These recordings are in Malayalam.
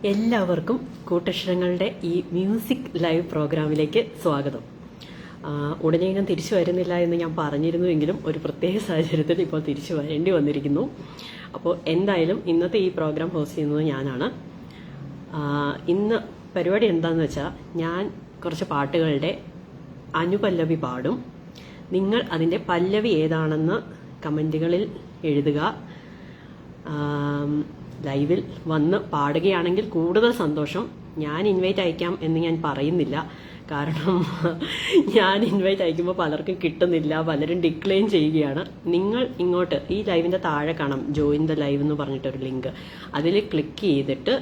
എല്ലാവർക്കും കൂട്ടക്ഷരങ്ങളുടെ ഈ മ്യൂസിക് ലൈവ് പ്രോഗ്രാമിലേക്ക് സ്വാഗതം. ഉടനെ ഞാൻ തിരിച്ചു വരുന്നില്ല എന്ന് ഞാൻ പറഞ്ഞിരുന്നുവെങ്കിലും ഒരു പ്രത്യേക സാഹചര്യത്തിൽ ഇപ്പോൾ തിരിച്ചു വരേണ്ടി വന്നിരിക്കുന്നു. അപ്പോൾ എന്തായാലും ഇന്നത്തെ ഈ പ്രോഗ്രാം ഹോസ്റ്റ് ചെയ്യുന്നത് ഞാനാണ്. ഇന്ന് പരിപാടി എന്താണെന്ന് വെച്ചാൽ, ഞാൻ കുറച്ച് പാട്ടുകളുടെ അനുപല്ലവി പാടും. നിങ്ങൾ അതിൻ്റെ പല്ലവി ഏതാണെന്ന് കമൻറ്റുകളിൽ എഴുതുക. ലൈവിൽ വന്ന് പാടുകയാണെങ്കിൽ കൂടുതൽ സന്തോഷം. ഞാൻ ഇൻവൈറ്റ് അയക്കാം എന്ന് ഞാൻ പറയുന്നില്ല, കാരണം ഞാൻ ഇൻവൈറ്റ് അയക്കുമ്പോൾ പലർക്കും കിട്ടുന്നില്ല, പലരും ഡിക്ലൈൻ ചെയ്യുകയാണ്. നിങ്ങൾ ഇങ്ങോട്ട് ഈ ലൈവിൻ്റെ താഴെ കാണാം ജോയിൻ ദ ലൈവ് എന്ന് പറഞ്ഞിട്ടൊരു ലിങ്ക്. അതിൽ ക്ലിക്ക് ചെയ്തിട്ട്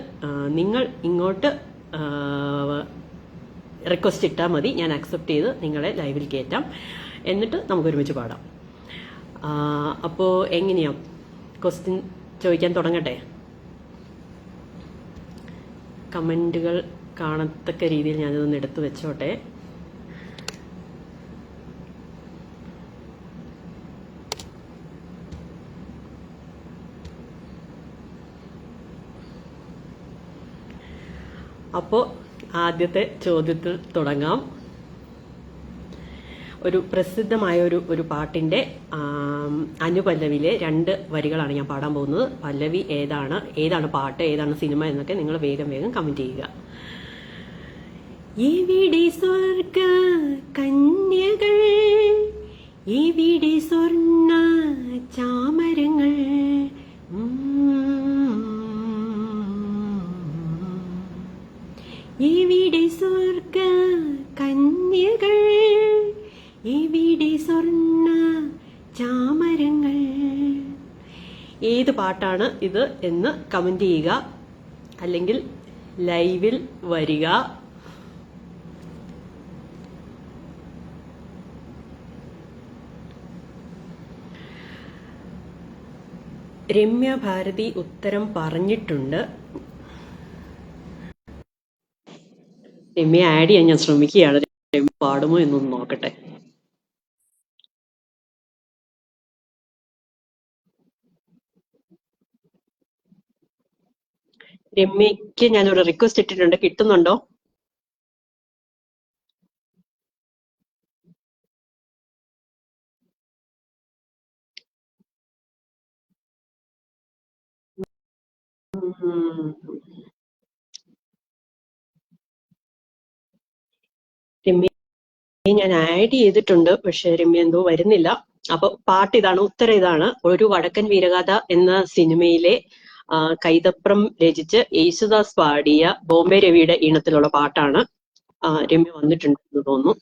നിങ്ങൾ ഇങ്ങോട്ട് റിക്വസ്റ്റ് ഇട്ടാൽ മതി. ഞാൻ അക്സെപ്റ്റ് ചെയ്ത് നിങ്ങളെ ലൈവിൽ കയറ്റാം. എന്നിട്ട് നമുക്കൊരുമിച്ച് പാടാം. അപ്പോൾ എങ്ങനെയാ ക്വസ്റ്റ്യൻ ചോദിക്കാൻ തുടങ്ങട്ടെ? കമൻറ്റുകൾ കാണത്തക്ക രീതിയിൽ ഞാനിതൊന്ന് എടുത്തു വെച്ചോട്ടെ. അപ്പോൾ ആദ്യത്തെ ചോദ്യത്തിൽ തുടങ്ങാം. ഒരു പ്രസിദ്ധമായ ഒരു പാട്ടിൻ്റെ അനുപല്ലവിയിലെ 2 വരികളാണ് ഞാൻ പാടാൻ പോകുന്നത്. പല്ലവി ഏതാണ് പാട്ട്, ഏതാണ് സിനിമ എന്നൊക്കെ നിങ്ങൾ വേഗം കമൻറ്റ് ചെയ്യുക. ഇവിടെ സ്വർഗ കന്യകൾ, ഇവിടെ സ്വർണ്ണ ചാമരങ്ങൾ, ഇവിടെ സ്വർഗ കന്യകൾ, ഇവിടെ സ്വർണ്ണ ചാമരങ്ങൾ. ഏത് പാട്ടാണ് ഇത് എന്ന് കമന്റ് ചെയ്യുക, അല്ലെങ്കിൽ ലൈവിൽ വരിക. രമ്യ ഭാരതി ഉത്തരം പറഞ്ഞിട്ടുണ്ട്. രമ്യ ആഡ് ചെയ്യാൻ ഞാൻ ശ്രമിക്കുകയാണ്. രമ്യ പാടുമോ എന്നൊന്ന് നോക്കട്ടെ. രമ്യക്ക് ഞാനൊരു റിക്വസ്റ്റ് ഇട്ടിട്ടുണ്ട്, കിട്ടുന്നുണ്ടോ? രമ്യ ഞാൻ ആഡ് ചെയ്തിട്ടുണ്ട്, പക്ഷെ രമ്യ എന്തോ വരുന്നില്ല. അപ്പൊ പാട്ട് ഇതാണ്, ഉത്തരം ഇതാണ്. ഒരു വടക്കൻ വീരഗാഥ എന്ന സിനിമയിലെ കൈതപ്രം രചിച്ച് യേശുദാസ് പാടിയ ബോംബെ രവിയുടെ ഈണത്തിലുള്ള പാട്ടാണ്. രമ്യ വന്നിട്ടുണ്ടെന്ന് തോന്നുന്നു.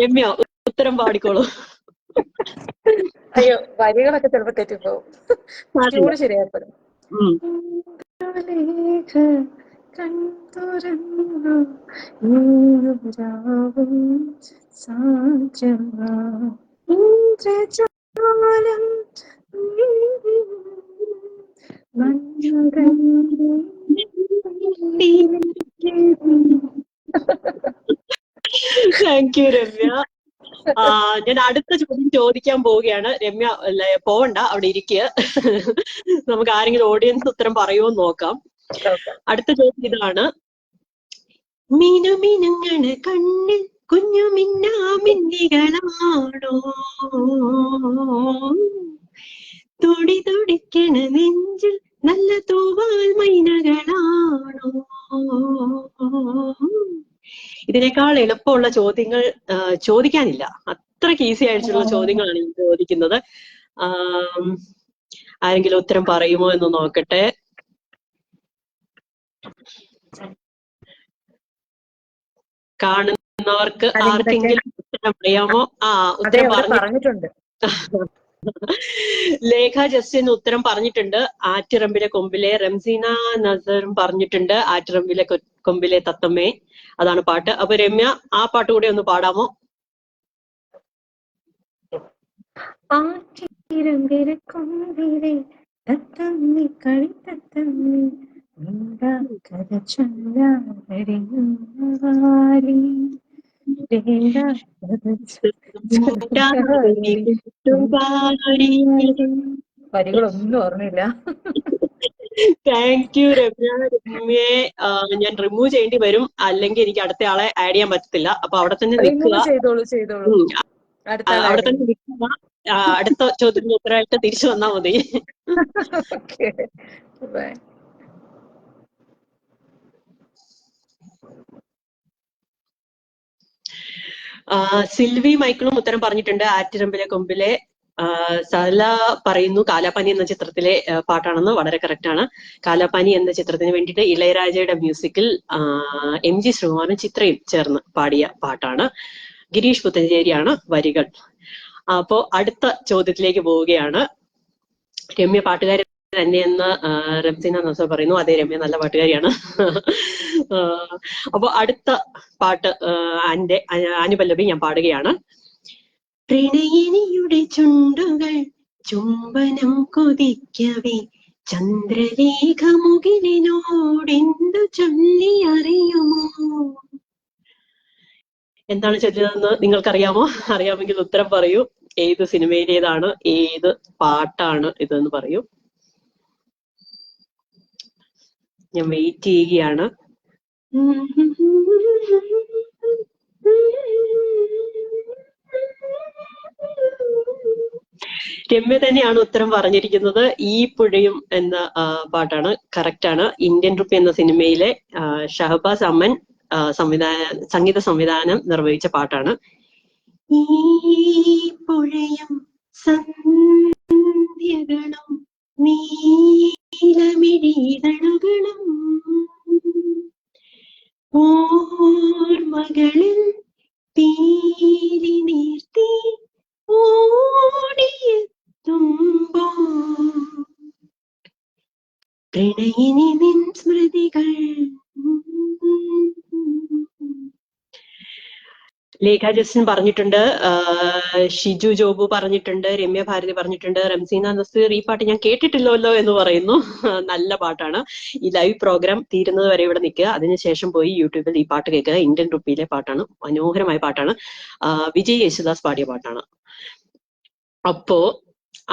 രമ്യ ഉത്തരം പാടിക്കോളൂ. അയ്യോ, വരികളൊക്കെ ചിലപ്പോ തെറ്റിപ്പോവും. ശരിയാക്കപ്പെടും. Thank you Ramya. ഞാൻ അടുത്ത ചോദ്യം ചോദിക്കാൻ പോവുകയാണ്. രമ്യ പോവണ്ട, അവിടെ ഇരിക്കുക. നമുക്ക് ആരെങ്കിലും ഓഡിയൻസ് ഉത്തരം പറയുമോ നോക്കാം. അടുത്ത ചോദ്യം ഇതാണ്. മിനുമിനുങ്ങണ കണ്ണിൽ കുഞ്ഞു മിന്നാമിന്നികളാണോ, തുടി തുടിക്കണ നെഞ്ചിൽ നല്ല തൂവാൽ മൈനകളാണോ? ഇതിനേക്കാൾ എളുപ്പമുള്ള ചോദ്യങ്ങൾ ചോദിക്കാനില്ല. അത്രയ്ക്ക് ഈസി ആയിട്ടുള്ള ചോദ്യങ്ങളാണ് ഈ ചോദിക്കുന്നത്. ആരെങ്കിലും ഉത്തരം പറയുമോ എന്ന് നോക്കട്ടെ. കാണുന്നവർക്ക് ആർക്കെങ്കിലും ഉത്തരം അറിയാമോ? ഉത്തരം പറഞ്ഞിട്ടുണ്ട്. ലേഖ ജസ്റ്റിൻ ഉത്തരം പറഞ്ഞിട്ടുണ്ട്. ആറ്റിറമ്പിലെ കൊമ്പിലെ. റംസീന നസറും പറഞ്ഞിട്ടുണ്ട് ആറ്റിറമ്പിലെ കൊമ്പിലെ തത്തമ്മേ, അതാണ് പാട്ട്. അപ്പൊ രമ്യ ആ പാട്ട് കൂടെ ഒന്ന് പാടാമോ? ആറ്റിറമ്പിലെ കൊമ്പിലെ തത്തമ്മേ കളി തത്തമ്മേ, കഥ ചൊല്ലാടി വരികളൊന്നും ഓർമ്മയില്ല. താങ്ക് യു രമ്യയെ ഞാൻ റിമൂവ് ചെയ്യേണ്ടി വരും, അല്ലെങ്കിൽ എനിക്ക് അടുത്ത ആളെ ആഡ് ചെയ്യാൻ പറ്റത്തില്ല. അപ്പൊ അവിടെ തന്നെ നിൽക്കുക. റിമൂവ് ചെയ്തോളൂ. അടുത്ത ആൾ അവിടെ തന്നെ നിൽക്കുക. അടുത്ത ചോദ്യത്തിന് ഉത്തരമായിട്ട് തിരിച്ചു വന്നാൽ മതി. Okay bye. സിൽവി മൈക്കിളും ഉത്തരം പറഞ്ഞിട്ടുണ്ട്. ആറ്റിറമ്പിലെ കൊമ്പിലെ സല പറയുന്നു കാലാപാനി എന്ന ചിത്രത്തിലെ പാട്ടാണെന്ന്. വളരെ കറക്റ്റ് ആണ്. കാലാപാനി എന്ന ചിത്രത്തിന് വേണ്ടിയിട്ട് ഇളയരാജയുടെ മ്യൂസിക്കിൽ MG ശ്രീകുമാറും ചിത്രയും ചേർന്ന് പാടിയ പാട്ടാണ്. ഗിരീഷ് പുത്തഞ്ചേരിയാണ് വരികൾ. അപ്പോ അടുത്ത ചോദ്യത്തിലേക്ക് പോവുകയാണ്. രമ്യ പാട്ടുകാരി തന്നെയെന്ന് റംസീന നസർ പറയുന്നു. അതെ, രമ്യ നല്ല പാട്ടുകാരിയാണ്. അപ്പൊ അടുത്ത പാട്ട് അനുപല്ലവി ഞാൻ പാടുകയാണ്. പ്രണയിനിയുടെ ചുണ്ടുകൾ ചുംബനം കൊതിക്കവേ ചന്ദ്രലേഖ മുകിലിനോടെന്തു ചൊല്ലി അറിയുമോ? എന്താണ് ചൊല്ലുന്നതെന്ന് നിങ്ങൾക്കറിയാമോ? അറിയാമെങ്കിൽ ഉത്തരം പറയൂ. ഏത് സിനിമയിലേതാണ്, ഏത് പാട്ടാണ് ഇതെന്ന് പറയൂ. ഞാൻ വെയിറ്റ് ചെയ്യുകയാണ്. രമ്യ തന്നെയാണ് ഉത്തരം പറഞ്ഞിരിക്കുന്നത്. ഈ പുഴയും എന്ന പാട്ടാണ്. കറക്റ്റ് ആണ്. ഇന്ത്യൻ റുപ്പി എന്ന സിനിമയിലെ ഷഹബാസ് അമൻ സംഗീത സംവിധാനം നിർവഹിച്ച പാട്ടാണ്. ഈ പുഴയും സന്ധ്യകളും നീലമിഴിതളുകളും ഓർമ്മകളിൽ തീരി നീർത്തി ഓടിയെത്തുമ്പോ പ്രണയിനി നിൻ സ്മൃതികൾ. ലേഖ ജസ്റ്റിൻ പറഞ്ഞിട്ടുണ്ട്, ഷിജു ജോബു പറഞ്ഞിട്ടുണ്ട്, രമ്യ ഭാരതി പറഞ്ഞിട്ടുണ്ട്, റംസീന നസീർ ഈ പാട്ട് ഞാൻ കേട്ടിട്ടില്ലല്ലോ എന്ന് പറയുന്നു. നല്ല പാട്ടാണ്. ഈ ലൈവ് പ്രോഗ്രാം തീരുന്നത് വരെ ഇവിടെ നിൽക്കുക. അതിനുശേഷം പോയി യൂട്യൂബിൽ ഈ പാട്ട് കേൾക്കുക. ഇന്ത്യൻ റുപ്പിയിലെ പാട്ടാണ്. മനോഹരമായ പാട്ടാണ്. വിജയ് യേശുദാസ് പാടിയ പാട്ടാണ്. അപ്പോ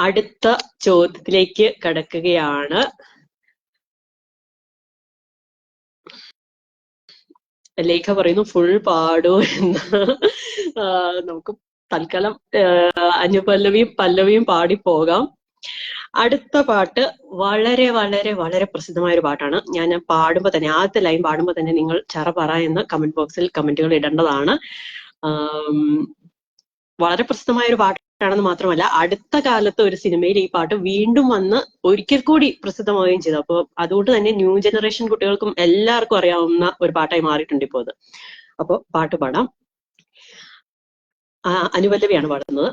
അടുത്ത ചോദ്യത്തിലേക്ക് കടക്കുകയാണ്. ലേഖ പറയുന്നു ഫുൾ പാടൂ എന്ന്. നമുക്ക് തൽക്കാലം അനുപല്ലവിയും പല്ലവിയും പാടി പോകാം. അടുത്ത പാട്ട് വളരെ വളരെ വളരെ പ്രസിദ്ധമായ ഒരു പാട്ടാണ്. ഞാൻ പാടുമ്പോൾ തന്നെ, ആദ്യത്തെ ലൈൻ പാടുമ്പോൾ തന്നെ നിങ്ങൾ ചറപറ എന്ന് കമന്റ് ബോക്സിൽ കമന്റുകൾ ഇടേണ്ടതാണ്. വളരെ പ്രസിദ്ധമായ ഒരു പാട്ടാണെന്ന് മാത്രമല്ല, അടുത്ത കാലത്ത് ഒരു സിനിമയിൽ ഈ പാട്ട് വീണ്ടും വന്ന് ഒരിക്കൽ കൂടി പ്രസിദ്ധമാവുകയും ചെയ്തു. അപ്പോൾ അതുകൊണ്ട് തന്നെ ന്യൂ ജനറേഷൻ കുട്ടികൾക്കും എല്ലാവർക്കും അറിയാവുന്ന ഒരു പാട്ടായി മാറിയിട്ടുണ്ട് ഇപ്പോൾ അത്. അപ്പൊ പാട്ട് പാടാം. അനുപല്ലവിയാണ് പാടുന്നത്.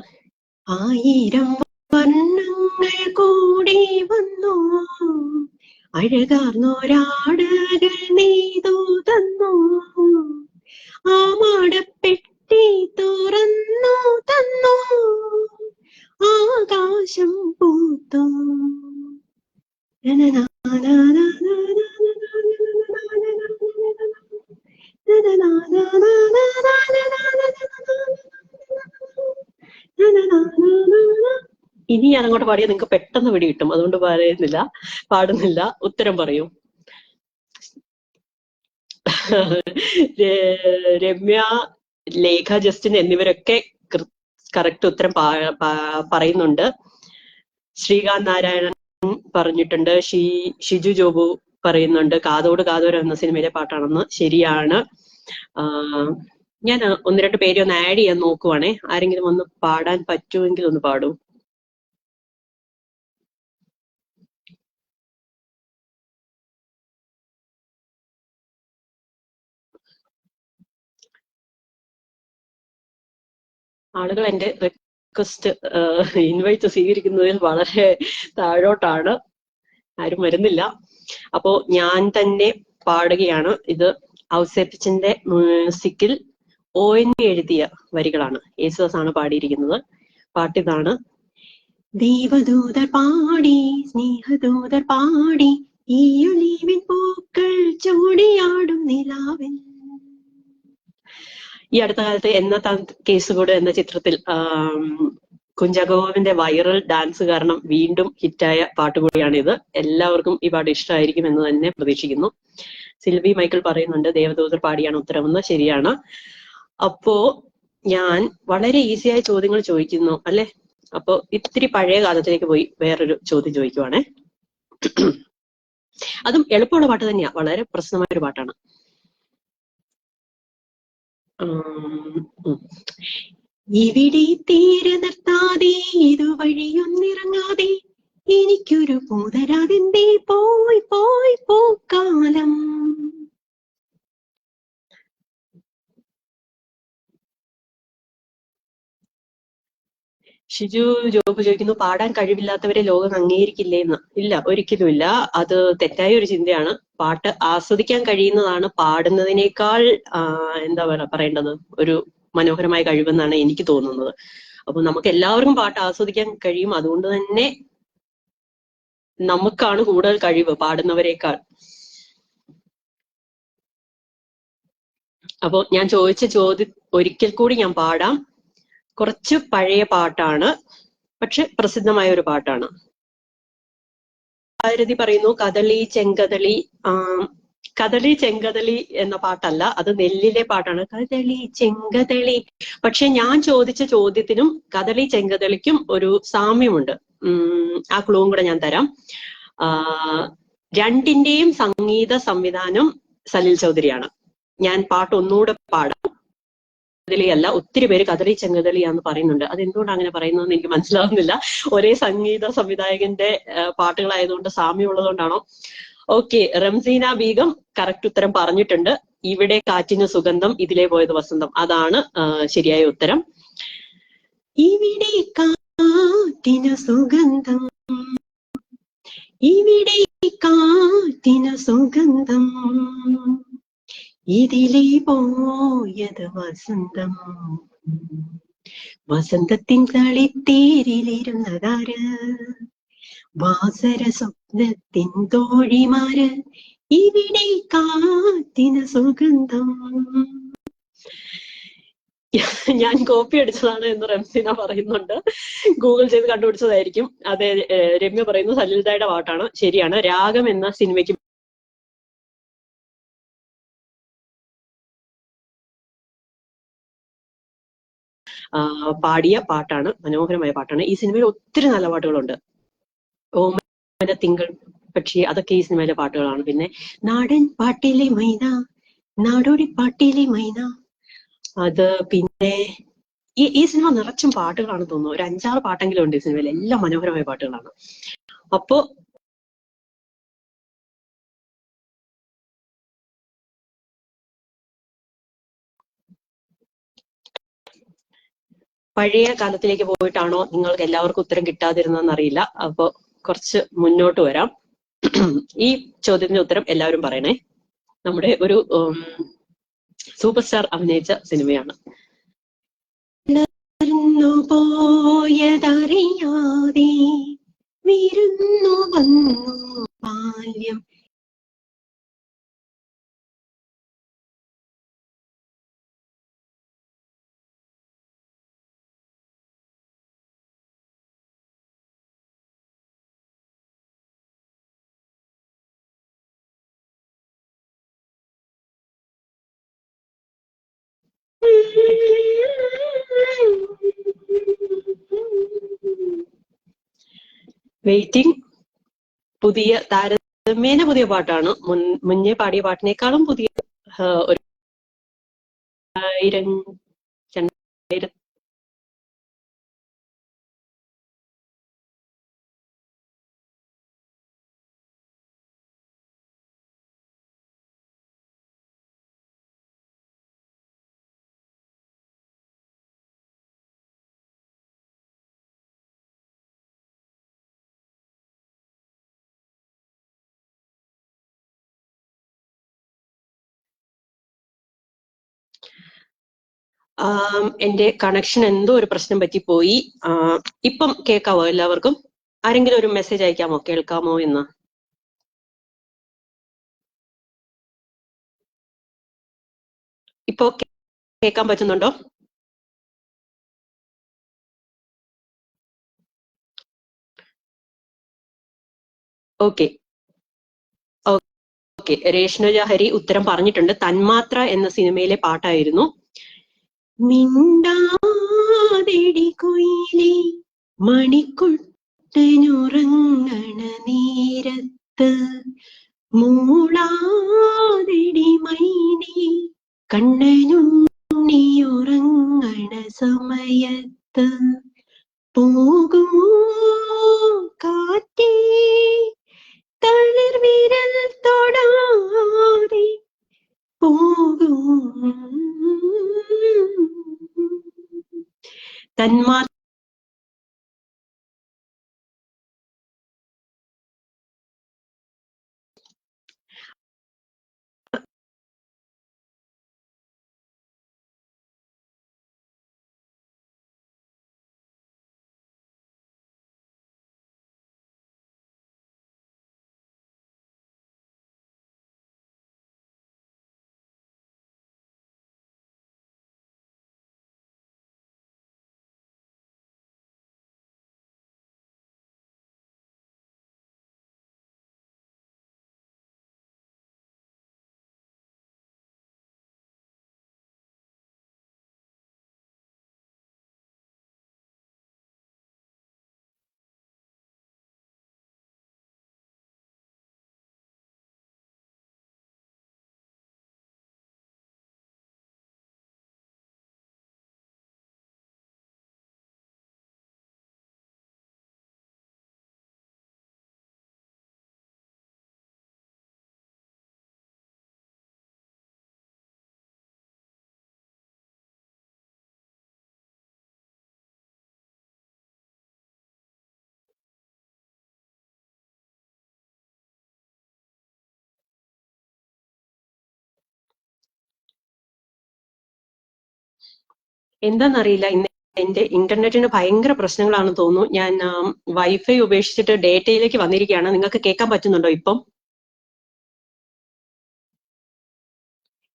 ആയിരം വർണ്ണങ്ങൾ കൂടി വന്നു, അഴകാർന്നൊരാടകൾ നെയ്തു തന്നു, ആ മാടപ്പെട്ടി തുറന്നു തന്നു, ആകാശം പൂത്തു. ഇനി ഞാൻ അങ്ങോട്ട് പാടിയാൽ നിങ്ങൾക്ക് പെട്ടെന്ന് പിടി കിട്ടും. അതുകൊണ്ട് പാടുന്നില്ല. ഉത്തരം പറയൂ. രമ്യ, ലേഖ ജസ്റ്റിൻ എന്നിവരൊക്കെ കറക്റ്റ് ഉത്തരം പറയുന്നുണ്ട്. ശ്രീകാന്ത് നാരായണൻ പറഞ്ഞിട്ടുണ്ട്. ഷിജു ജോബു പറയുന്നുണ്ട് കാതോട് കാതോരം എന്ന സിനിമയിലെ പാട്ടാണെന്ന്. ശരിയാണ്. ഞാൻ ഒന്ന് രണ്ട് പേരെ ഒന്ന് ആഡ് ചെയ്യാൻ നോക്കുവാണേ. ആരെങ്കിലും ഒന്ന് പാടാൻ പറ്റുമെങ്കിൽ ഒന്ന് പാടൂ. ആളുകൾ എന്റെ റിക്വസ്റ്റ് ഇൻവൈറ്റ് സ്വീകരിക്കുന്നതിൽ വളരെ താഴോട്ടാണ്. ആരും വരുന്നില്ല. അപ്പോ ഞാൻ തന്നെ പാടുകയാണ്. ഇത് ഔസേപ്പിച്ചിന്റെ മ്യൂസിക്കിൽ ONV എഴുതിയ വരികളാണ്. യേശുദാസ് ആണ് പാടിയിരിക്കുന്നത്. പാട്ടിതാണ്. ദൈവദൂതർ പാടി, സ്നേഹദൂതർ പാടി, ഈ ഒലീവിൻ പൂക്കൾ ചൂടിയാടും നിലാവിൽ. ഈ അടുത്ത കാലത്ത് എന്നത്താൻ കേസുകൂട് എന്ന ചിത്രത്തിൽ കുഞ്ചാക്കോവിന്റെ വൈറൽ ഡാൻസ് കാരണം വീണ്ടും ഹിറ്റായ പാട്ട് കൂടിയാണിത്. എല്ലാവർക്കും ഈ പാട്ട് ഇഷ്ടമായിരിക്കും എന്ന് തന്നെ പ്രതീക്ഷിക്കുന്നു. സിൽവി മൈക്കിൾ പറയുന്നുണ്ട് ദേവദൂതർ പാടിയാണ് ഉത്തരമെന്ന്. ശരിയാണ്. അപ്പോ ഞാൻ വളരെ ഈസിയായ ചോദ്യങ്ങൾ ചോദിക്കുന്നു അല്ലെ. അപ്പോ ഇത്തിരി പഴയ കാലത്തിലേക്ക് പോയി വേറൊരു ചോദ്യം ചോദിക്കുവാണേ. അതും എളുപ്പമുള്ള പാട്ട് തന്നെയാ, വളരെ പ്രശ്നമായ ഒരു പാട്ടാണ്. ഇവിടെ തീരെ നിർത്താതെ ഇതുവഴിയൊന്നിറങ്ങാതെ എനിക്കൊരു പൂതരാതെന്തേ പോയി പോയി പോക്കാലം. ഷിജു ജോബ് ചോദിക്കുന്നു പാടാൻ കഴിവില്ലാത്തവരെ ലോകം അംഗീകരിക്കില്ലേ എന്ന്. ഇല്ല, ഒരിക്കലും ഇല്ല. അത് തെറ്റായ ഒരു ചിന്തയാണ്. പാട്ട് ആസ്വദിക്കാൻ കഴിയുന്നതാണ് പാടുന്നതിനേക്കാൾ എന്താ പറയേണ്ടത്, ഒരു മനോഹരമായ കഴിവെന്നാണ് എനിക്ക് തോന്നുന്നത്. അപ്പൊ നമുക്ക് എല്ലാവർക്കും പാട്ട് ആസ്വദിക്കാൻ കഴിയും. അതുകൊണ്ട് തന്നെ നമുക്കാണ് കൂടുതൽ കഴിവ് പാടുന്നവരെക്കാൾ. അപ്പോ ഞാൻ ചോദിച്ച ചോദ്യം ഒരിക്കൽ കൂടി ഞാൻ പാടാം. കുറച്ച് പഴയ പാട്ടാണ്, പക്ഷെ പ്രസിദ്ധമായ ഒരു പാട്ടാണ്. ഭാരതി പറയുന്നു കദളി ചെങ്കദളി. കദളി ചെങ്കദളി എന്ന പാട്ടല്ല, അത് നെല്ലിലെ പാട്ടാണ്. കദളി ചെങ്കദളി. പക്ഷെ ഞാൻ ചോദിച്ച ചോദ്യത്തിനും കദളി ചെങ്കദളിക്കും ഒരു സാമ്യമുണ്ട്. ആ ക്ലൂവും കൂടെ ഞാൻ തരാം. രണ്ടിന്റെയും സംഗീത സംവിധാനം സലിൽ ചൗധരിയാണ്. ഞാൻ പാട്ട് ഒന്നുകൂടെ പാടാം. കദളിയല്ല, ഒത്തിരി പേര് കദളി ചെങ്കദളിയാന്ന് പറയുന്നുണ്ട്. അതെന്തുകൊണ്ട് അങ്ങനെ പറയുന്നതെന്ന് എനിക്ക് മനസ്സിലാവുന്നില്ല. ഒരേ സംഗീത സംവിധായകന്റെ പാട്ടുകളായതുകൊണ്ട് സാമ്യമുള്ളതുകൊണ്ടാണോ? ഓക്കെ, റംസീന ബീഗം കറക്റ്റ് ഉത്തരം പറഞ്ഞിട്ടുണ്ട്. ഇവിടെ കാറ്റിന് സുഗന്ധം, ഇതിലേ പോയത് വസന്തം. അതാണ് ശരിയായ ഉത്തരം. ഇവിടെ കാറ്റിന് സുഗന്ധം, ഇവിടെ കാറ്റിന് സുഗന്ധം, ഇതിലേ പോയത് വസന്തം. വസന്തത്തിൻ കളിത്തേരിലിരുന്നതാര്, വാസര സ്വപ്നത്തിൻ തോഴിമാര്, ഇവിടെ കാറ്റിന് സുഗന്ധം. ഞാൻ കോപ്പി അടിച്ചതാണ് എന്ന് റംസീന പറയുന്നുണ്ട്. ഗൂഗിൾ ചെയ്ത് കണ്ടുപിടിച്ചതായിരിക്കും. അതെ, രമ്യ പറയുന്നു സലിൽദായുടെ പാട്ടാണ്. ശരിയാണ്. രാഗം എന്ന സിനിമയ്ക്ക് പാടിയ പാട്ടാണ്. മനോഹരമായ പാട്ടാണ്. ഈ സിനിമയിൽ ഒത്തിരി നല്ല പാട്ടുകളുണ്ട്. ഓമന തിങ്കൾ പക്ഷി, അതൊക്കെ ഈ സിനിമയിലെ പാട്ടുകളാണ്. പിന്നെ നാടൻ പാട്ടിലെ മൈന, നാടോടി പാട്ടിലെ മൈന, അത് പിന്നെ ഈ സിനിമ നിറച്ചും പാട്ടുകളാണ് തോന്നുന്നു. ഒരു 5-6 പാട്ടെങ്കിലും ഉണ്ട് ഈ സിനിമയിൽ. എല്ലാം മനോഹരമായ പാട്ടുകളാണ്. അപ്പോ പഴയ കാലത്തിലേക്ക് പോയിട്ടാണോ നിങ്ങൾക്ക് എല്ലാവർക്കും ഉത്തരം കിട്ടാതിരുന്നതെന്ന് അറിയില്ല. അപ്പൊ കുറച്ച് മുന്നോട്ട് വരാം. ഈ ചോദ്യത്തിന്റെ ഉത്തരം എല്ലാവരും പറയണേ. നമ്മുടെ ഒരു സൂപ്പർ സ്റ്റാർ അഭിനയിച്ച സിനിമയാണ്. പോയതറിയാതെ വിരുന്നു വന്നു ബാല്യം. വെയിറ്റിംഗ്. പുതിയ താരതമ്യേന പുതിയ പാട്ടാണ്. മുന്നേ പാടിയ പാട്ടിനേക്കാളും പുതിയ ഒരു 2000 എന്റെ കണക്ഷൻ എന്തോ ഒരു പ്രശ്നം പറ്റിപ്പോയി. ഇപ്പം കേൾക്കാവോ എല്ലാവർക്കും? ആരെങ്കിലും ഒരു മെസ്സേജ് അയക്കാമോ, കേൾക്കാമോ എന്ന്? ഇപ്പോ കേൾക്കാൻ പറ്റുന്നുണ്ടോ? ഓക്കെ ഓക്കെ, രേഷ്ണുജ ഹരി ഉത്തരം പറഞ്ഞിട്ടുണ്ട്. തന്മാത്ര എന്ന സിനിമയിലെ പാട്ടായിരുന്നു. മിണ്ടാതെടി കുയിലേ മണിക്കുട്ടനുറങ്ങണ നേരത്ത്, മൂളാതെടി മൈനേ കണ്ണനുണ്ണിയുറങ്ങണ സമയത്ത്, പോകുമോ കാറ്റേ തളിർവിരൽ തൊടാതെ പോകും തന്മാ എന്താന്നറിയില്ല, ഇന്ന് എന്റെ ഇന്റർനെറ്റിന് ഭയങ്കര പ്രശ്നങ്ങളാണെന്ന് തോന്നുന്നു. ഞാൻ വൈഫൈ ഉപേക്ഷിച്ചിട്ട് ഡേറ്റയിലേക്ക് വന്നിരിക്കുകയാണ്. നിങ്ങൾക്ക് കേൾക്കാൻ പറ്റുന്നുണ്ടോ?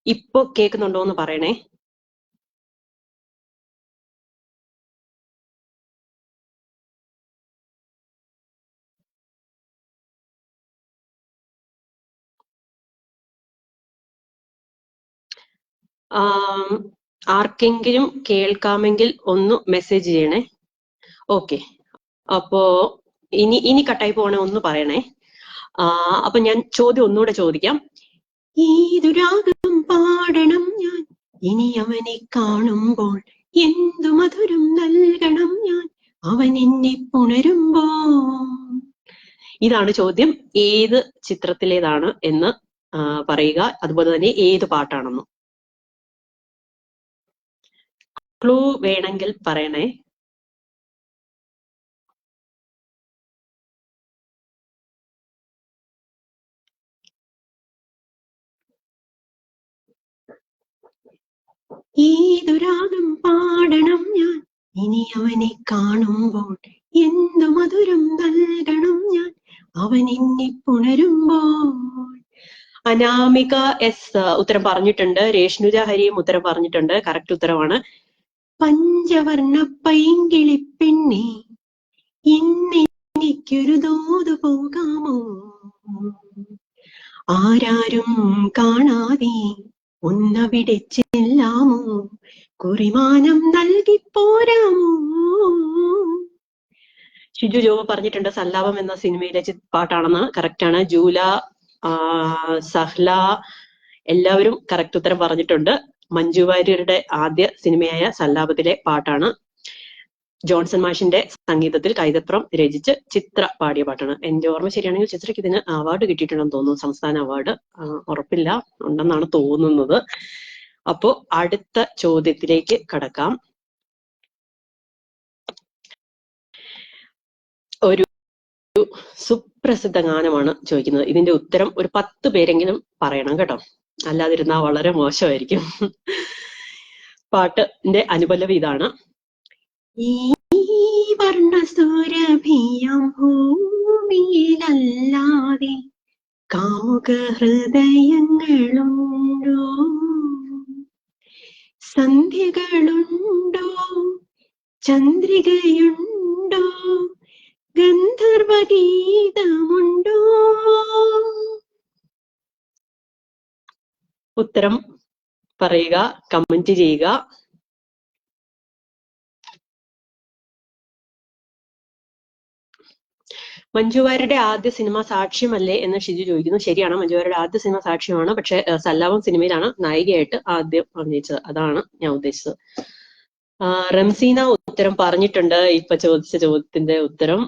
ഇപ്പൊ കേൾക്കുന്നുണ്ടോ എന്ന് പറയണേ. ആർക്കെങ്കിലും കേൾക്കാമെങ്കിൽ ഒന്ന് മെസ്സേജ് ചെയ്യണേ. ഓക്കെ, അപ്പോ ഇനി കട്ടായി പോകണേ ഒന്ന് പറയണേ. അപ്പൊ ഞാൻ ചോദ്യം ഒന്നുകൂടെ ചോദിക്കാം. ഏതു രാഗം പാടണം ഞാൻ ഇനി അവനെ കാണുമ്പോൾ, എന്തു മധുരം നൽകണം ഞാൻ അവൻ എന്നെ പുണരുമ്പോ. ഇതാണ് ചോദ്യം. ഏത് ചിത്രത്തിലേതാണ് എന്ന് പറയുക. അതുപോലെ തന്നെ ഏത് പാട്ടാണെന്നും. ക്ലൂ വേണമെങ്കിൽ പറയണേ. ഏതു രാഗം പാടണം ഞാൻ ഇനി അവനെ കാണുമ്പോൾ, എന്തു മധുരം നൽകണം ഞാൻ അവൻ എന്നെ പുണരുമ്പോൾ. അനാമിക എസ് ഉത്തരം പറഞ്ഞിട്ടുണ്ട്. രേഷ്ണുജ ഹരിയും ഉത്തരം പറഞ്ഞിട്ടുണ്ട്. കറക്റ്റ് ഉത്തരവാണ്. പഞ്ചവർണ്ണ പൈങ്കിളിപ്പെണ്ണെ ഇന്നെനിക്കൊരു തോതു പോകാമോ, ആരാരും കാണാതെ ഒന്നവിടെ ചെല്ലാമോ, കുറിമാനം നൽകി പോരാമോ. ഷിജു ജോബ് പറഞ്ഞിട്ടുണ്ട് സല്ലാപം എന്ന സിനിമയിലെ പാട്ടാണെന്ന്. കറക്റ്റ് ആണ്. ജൂല, സഹ്ല എല്ലാവരും കറക്റ്റ് ഉത്തരം പറഞ്ഞിട്ടുണ്ട്. മഞ്ജു വാര്യരുടെ ആദ്യ സിനിമയായ സല്ലാപത്തിലെ പാട്ടാണ്. ജോൺസൺ മാഷിന്റെ സംഗീതത്തിൽ കൈതപ്രം രചിച്ച് ചിത്ര പാടിയ പാട്ടാണ്. എന്റെ ഓർമ്മ ശരിയാണെങ്കിൽ ചിത്രയ്ക്ക് ഇതിന് അവാർഡ് കിട്ടിയിട്ടുണ്ടെന്ന് തോന്നുന്നു. സംസ്ഥാന അവാർഡ് ഉറപ്പില്ല, ഉണ്ടെന്നാണ് തോന്നുന്നത്. അപ്പോ അടുത്ത ചോദ്യത്തിലേക്ക് കടക്കാം. ഒരു സുപ്രസിദ്ധ ഗാനമാണ് ചോദിക്കുന്നത്. ഇതിന്റെ ഉത്തരം ഒരു 10 പേരെങ്കിലും പറയണം കേട്ടോ, അല്ലാതിരുന്നാ വളരെ മോശമായിരിക്കും. പാട്ടിന്റെ അനുപല്ലവി ഇതാണ്. ഈ വർണ്ണസുരഭിയം ഭൂമിയിലല്ലാതെ കാമുക ഹൃദയങ്ങളുണ്ടോ, സന്ധ്യകളുണ്ടോ, ചന്ദ്രികയുണ്ടോ, ഗന്ധർവഗീതമുണ്ടോ? ഉത്തരം പറയുക, കമന്റ് ചെയ്യുക. മഞ്ജുവാര്യരുടെ ആദ്യ സിനിമ സാക്ഷ്യമല്ലേ എന്ന് ഷിജു ചോദിക്കുന്നു. ശരിയാണ്, മഞ്ജുവാര്യരുടെ ആദ്യ സിനിമ സാക്ഷ്യമാണ്. പക്ഷെ സല്ലാപം സിനിമയിലാണ് നായികയായിട്ട് ആദ്യം അഭിനയിച്ചത്. അതാണ് ഞാൻ ഉദ്ദേശിച്ചത്. റംസീന ഉത്തരം പറഞ്ഞിട്ടുണ്ട്. ഇപ്പൊ ചോദിച്ച ചോദ്യത്തിന്റെ ഉത്തരം.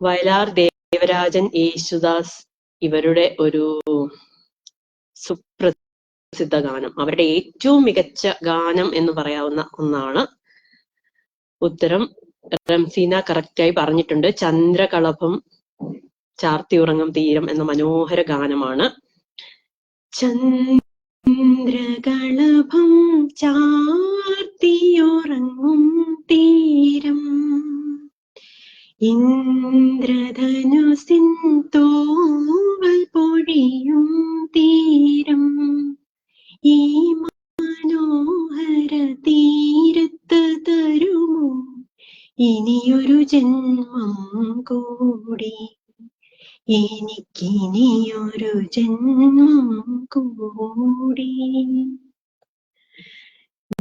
വയലാർ ദേവരാജൻ, യേശുദാസ് ഇവരുടെ ഒരു സുപ്രസിദ്ധ ഗാനം, അവരുടെ ഏറ്റവും മികച്ച ഗാനം എന്ന് പറയാവുന്ന ഒന്നാണ്. ഉത്തരം റംസീന കറക്റ്റായി പറഞ്ഞിട്ടുണ്ട്. ചന്ദ്രകളഭം ചാർത്തിയുറങ്ങും തീരം എന്ന മനോഹര ഗാനമാണ്. ചന്ദ്രകളഭം ചാർത്തിയുറങ്ങും തീരം, ഇന്ദ്രധനുസിൻ തൂവൽ പൊഴിയും തീരം, ഈ മനോഹര തീരത്ത് തരുമോ ഇനിയൊരു ജന്മം കൂടി, എനിക്കിനിയൊരു ജന്മം കൂടി.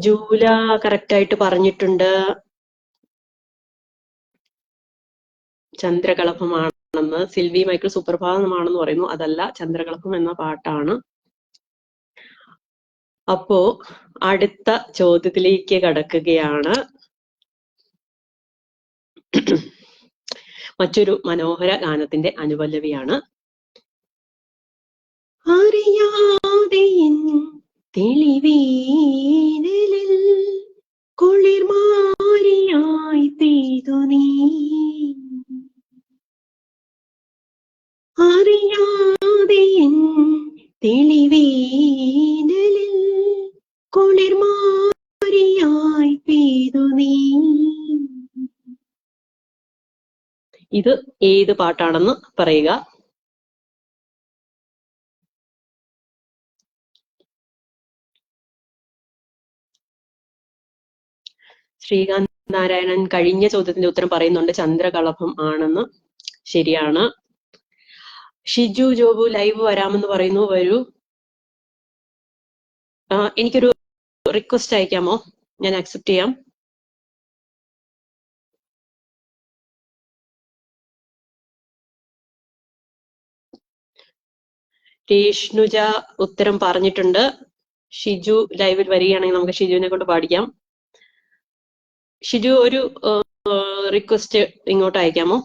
ജൂല കറക്റ്റായിട്ട് പറഞ്ഞിട്ടുണ്ട്. ചന്ദ്രകളഭമാണെന്ന്. സിൽവി മൈക്കിൾ സുപ്രഭാതമാണെന്ന് പറയുന്നു. അതല്ല, ചന്ദ്രകളഭം എന്ന പാട്ടാണ്. അപ്പോ അടുത്ത ചോദ്യത്തിലേക്ക് കടക്കുകയാണ്. മറ്റൊരു മനോഹര ഗാനത്തിന്റെ അനുപല്ലവിയാണ്. അറിയാതെ തെളിവേനലിൽ കുളിർമാരിയായി പെയ്തു നീ, അറിയാതെ തെളിവേനലിൽ കുളിർമാരിയായി പെയ്തു നീ. ഇത് ഏത് പാട്ടാണെന്ന് പറയുക. ശ്രീകാന്ത് നാരായണൻ കഴിഞ്ഞ ചോദ്യത്തിന്റെ ഉത്തരം പറയുന്നുണ്ട്. ചന്ദ്രകളഭം ആണെന്ന്. ശരിയാണ്. ഷിജു ജോബു ലൈവ് വരാമെന്ന് പറയുന്നു. വരൂ. എനിക്കൊരു റിക്വസ്റ്റ് അയക്കാമോ? ഞാൻ അക്സെപ്റ്റ് ചെയ്യാം. രേഷ്ണുജ ഉത്തരം പറഞ്ഞിട്ടുണ്ട്. ഷിജു ലൈവിൽ വരികയാണെങ്കിൽ നമുക്ക് ഷിജുവിനെ കൊണ്ട് പാടിക്കാം. ഷിജു ഒരു റിക്വസ്റ്റ് ഇങ്ങോട്ട് അയക്കാമോ?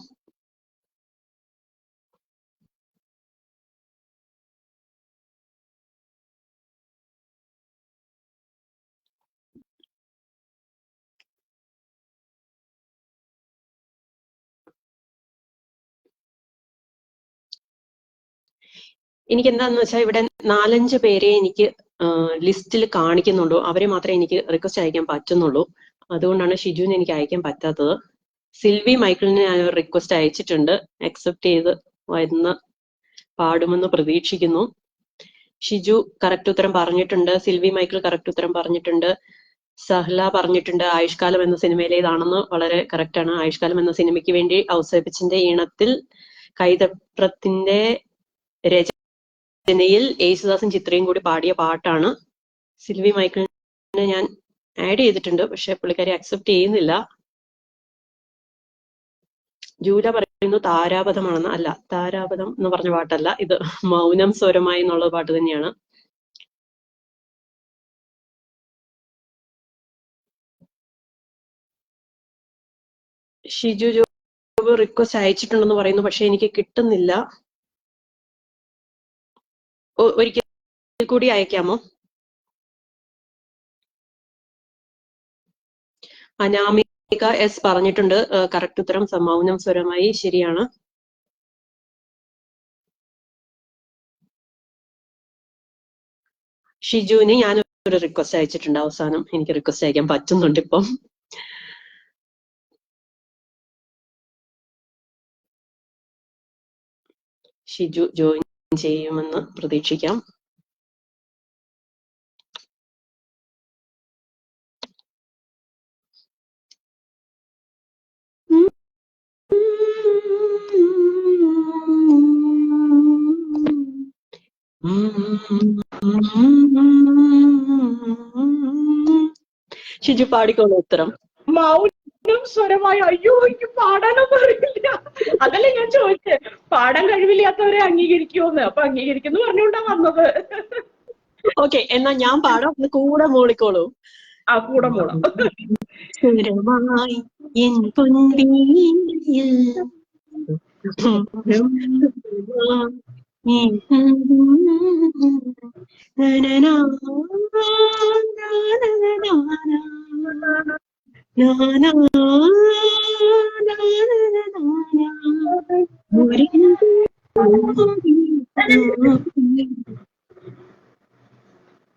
എനിക്ക് എന്താന്ന് വെച്ചാൽ ഇവിടെ 4-5 പേരെ എനിക്ക് ലിസ്റ്റിൽ കാണിക്കുന്നുള്ളൂ. അവരെ മാത്രമേ എനിക്ക് റിക്വസ്റ്റ് അയക്കാൻ പറ്റുന്നുള്ളൂ. അതുകൊണ്ടാണ് ഷിജുവിന് എനിക്ക് അയക്കാൻ പറ്റാത്തത്. സിൽവി മൈക്കിളിന് ഞാൻ ഒരു റിക്വസ്റ്റ് അയച്ചിട്ടുണ്ട്. അക്സെപ്റ്റ് ചെയ്ത് വരുന്ന പാടുമെന്ന് പ്രതീക്ഷിക്കുന്നു. ഷിജു കറക്റ്റ് ഉത്തരം പറഞ്ഞിട്ടുണ്ട്. സിൽവി മൈക്കിൾ കറക്റ്റ് ഉത്തരം പറഞ്ഞിട്ടുണ്ട്. സഹ്ല പറഞ്ഞിട്ടുണ്ട് ആയുഷ്കാലം എന്ന സിനിമയിലേതാണെന്ന്. വളരെ കറക്റ്റാണ്. ആയുഷ്കാലം എന്ന സിനിമയ്ക്ക് വേണ്ടി ഔസേപ്പച്ചന്റെ ഈണത്തിൽ കൈതപ്രത്തിന്റെ രചനയിൽ യേശുദാസും ചിത്രയും കൂടി പാടിയ പാട്ടാണ്. സിൽവി മൈക്കിളിനെ ഞാൻ ആഡ് ചെയ്തിട്ടുണ്ട്, പക്ഷെ പുള്ളിക്കാരി അക്സെപ്റ്റ് ചെയ്യുന്നില്ല. ജൂല പറയുന്നു താരാപഥമാണെന്ന്. അല്ല, താരാപഥം എന്ന് പറഞ്ഞ പാട്ടല്ല ഇത്. മൗനം സ്വരമായി എന്നുള്ള പാട്ട് തന്നെയാണ്. ഷിജു ജോബ് റിക്വസ്റ്റ് അയച്ചിട്ടുണ്ടെന്ന് പറയുന്നു, പക്ഷെ എനിക്ക് കിട്ടുന്നില്ല. ഒരിക്കൽ കൂടി അയക്കാമോ? അനാമിക എസ് പറഞ്ഞിട്ടുണ്ട് കറക്റ്റ് ഉത്തരം മൗനം സ്വരമായി. ശരിയാണ്. ഷിജുവിന് ഞാൻ ഒരു റിക്വസ്റ്റ് അയച്ചിട്ടുണ്ട്. അവസാനം എനിക്ക് റിക്വസ്റ്റ് അയക്കാൻ പറ്റുന്നുണ്ട് ഇപ്പം. ഷിജു ജോയിൻ ചെയ്യുമെന്ന് പ്രതീക്ഷിക്കാം. ഷിജു പാടിക്കോളൂ ഉത്തരം. മൗനം സ്വരമായി. അയ്യോ, എനിക്ക് പാടാനൊന്നും അറിയില്ല. അതല്ലേ ഞാൻ ചോദിച്ചേ, പാടാൻ കഴിവില്ലാത്തവരെ അംഗീകരിക്കുമോന്ന്. അപ്പൊ അംഗീകരിക്കുന്നു പറഞ്ഞുകൊണ്ടാ വന്നത്. ഓക്കെ, എന്നാ ഞാൻ പാടാം, ഒന്ന് കൂടെ മൂളിക്കോളൂ. ആ, കൂടെ മൂളം. സ്വരമായി എൻ പൊൻവീണയിൽ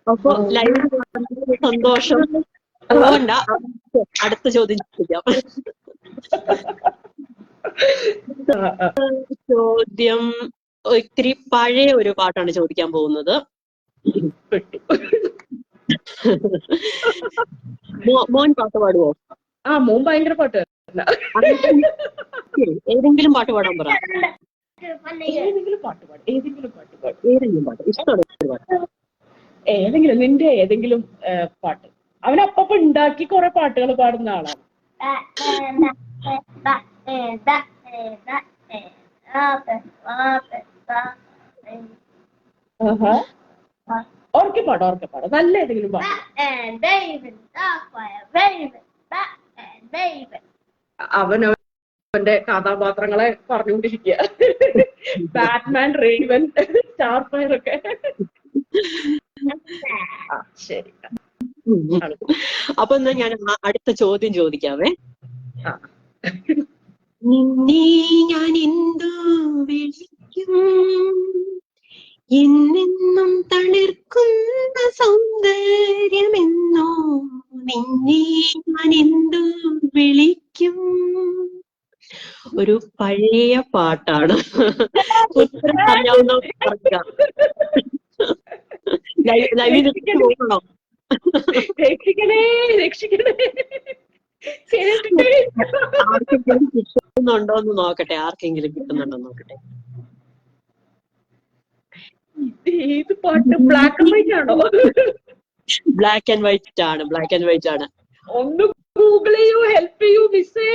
അപ്പൊ ലൈവ് സന്തോഷം. പോകണ്ട, അടുത്ത ചോദ്യം ചോദിക്കാം. ചോദ്യം ഇത്തിരി പഴയ ഒരു പാട്ടാണ് ചോദിക്കാൻ പോകുന്നത്. മോൻ പാട്ട് പാടുവോ? ആ, മോൻ ഭയങ്കര പാട്ട്. ഏതെങ്കിലും പാട്ട് പാടാൻ പറ. ഏതെങ്കിലും പാട്ട് പാടും. ഏതെങ്കിലും പാട്ട് ഇഷ്ടമാണ് പാട്ട്. ഏതെങ്കിലും നിന്റെ ഏതെങ്കിലും പാട്ട്. അവനപ്പ ഉണ്ടാക്കി കുറെ പാട്ടുകൾ പാടുന്ന ആളാണ്. ഓർക്കെ പാട്. നല്ല ഏതെങ്കിലും പാട്ട്. അവന്റെ കഥാപാത്രങ്ങളെ പറഞ്ഞുകൊണ്ടിരിക്കുക. ബാറ്റ്മാൻ, റേവൻ, സ്റ്റാർ ഫയർ ഒക്കെ. ശരി, അപ്പൊ എന്നാ ഞാൻ അടുത്ത ചോദ്യം ചോദിക്കാവേ. നിന്നെ ഞാൻ എന്തോ വിളിക്കും, എന്നെന്നും തളിർക്കുന്ന സൗന്ദര്യമെന്നോ, നിന്നെ ഞാൻ എന്തോ വിളിക്കും. ഒരു പഴയ പാട്ടാണ്. ഉത്തരം അറിയാവുന്ന പോകണോ? രക്ഷിക്കണേ. ആർക്കെങ്കിലും കിട്ടുന്നുണ്ടോ എന്ന് നോക്കട്ടെ. ഏത് പാട്ട്? ബ്ലാക്ക് ആൻഡ് വൈറ്റ് ആണോ? ബ്ലാക്ക് ആൻഡ് വൈറ്റ് ആണ്. ഒന്ന് ഗൂഗിൾ ചെയ്യൂ, ഹെൽപ്പ് ചെയ്യൂ മിസ്സേ.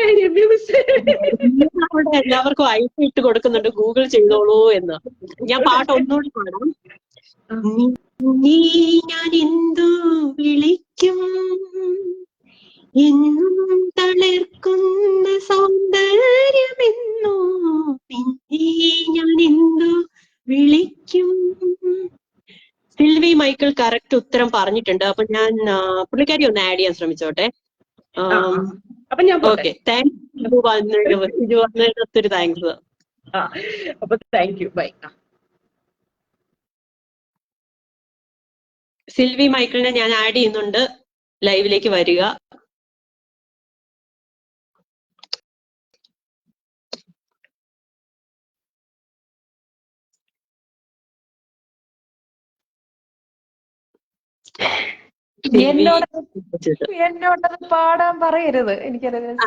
എല്ലാവർക്കും ഐസ് ഇട്ട് കൊടുക്കുന്നുണ്ട്, ഗൂഗിൾ ചെയ്തോളൂ എന്ന്. ഞാൻ പാട്ട് ഒന്നുകൂടി പാടാം. നീ ഞാൻ എന്തോ വിളിക്കും, എന്നും തളിർക്കുന്ന സൗന്ദര്യമെന്നോ, നിന്നെ ഞാൻ എന്തോ വിളിക്കും. സിൽവി മൈക്കിൾ കറക്റ്റ് ഉത്തരം പറഞ്ഞിട്ടുണ്ട്. അപ്പൊ ഞാൻ പുള്ളിക്കാരി ഒന്ന് ആഡ് ചെയ്യാൻ ശ്രമിച്ചോട്ടെ. അപ്പൊ ഞാൻ ഓക്കെ, താങ്ക്സ് വന്നതിന് ഒത്തിരി താങ്ക്സ്. അപ്പൊ താങ്ക് യു, ബൈ. സിൽവി മൈക്കിളിനെ ഞാൻ ആഡ് ചെയ്യുന്നുണ്ട്, ലൈവിലേക്ക് വരിക. എന്നോടത് പാടാൻ പറയരുത്. എനിക്കറിയാം.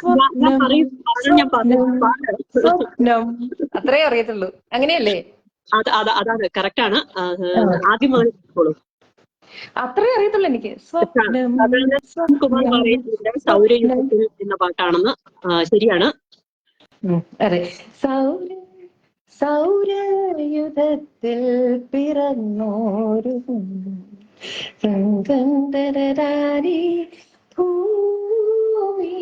അത്രേ അറിയത്തുള്ളൂ. അങ്ങനെയല്ലേ? അതാണ്, കറക്റ്റ് ആണ്. ആദ്യം അത്രേ അറിയത്തുള്ളൂ എനിക്ക്. കുമാർ പറയുന്നത് സൗരയുദ്ധത്തിൽ എന്ന പാട്ടാണെന്ന്. ശരിയാണ്. അതെ, സൗരയുധത്തിൽ പിറന്നോരു സംഗന്ധരാരി ഭൂമി,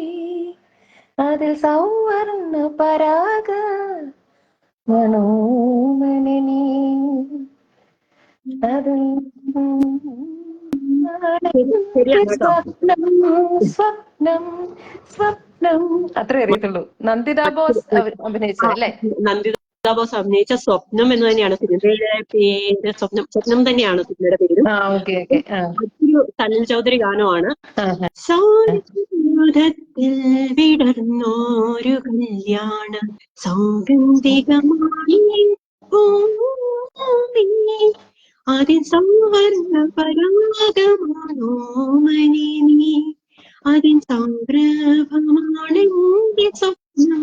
അതിൽ സൗവർണ്ണ പരാഗ മനോമനി, അതിൽ സ്വപ്നം അത്രേ അറിയത്തുള്ളൂ. നന്ദിത ബോസ് അഭിനയിച്ചല്ലേ? നന്ദിത ബോസ് അഭിനയിച്ച സ്വപ്നം എന്ന് തന്നെയാണ് സിനിമയുടെ പേര്. സ്വപ്നം തന്നെയാണ് സിനിമയുടെ പേര്. മറ്റൊരു സലിൽ ചൗധരി ഗാനമാണ്. സൗരത്തിൽ വിടർന്നോരു കല്യാണ സൗഗന്ധികമായി ഭൂമി, അതിൽ സൗവർണ്ണ പരാഗമാണോ മനി, അതിൻ സംരഭമാണെന്റെ സ്വപ്നം.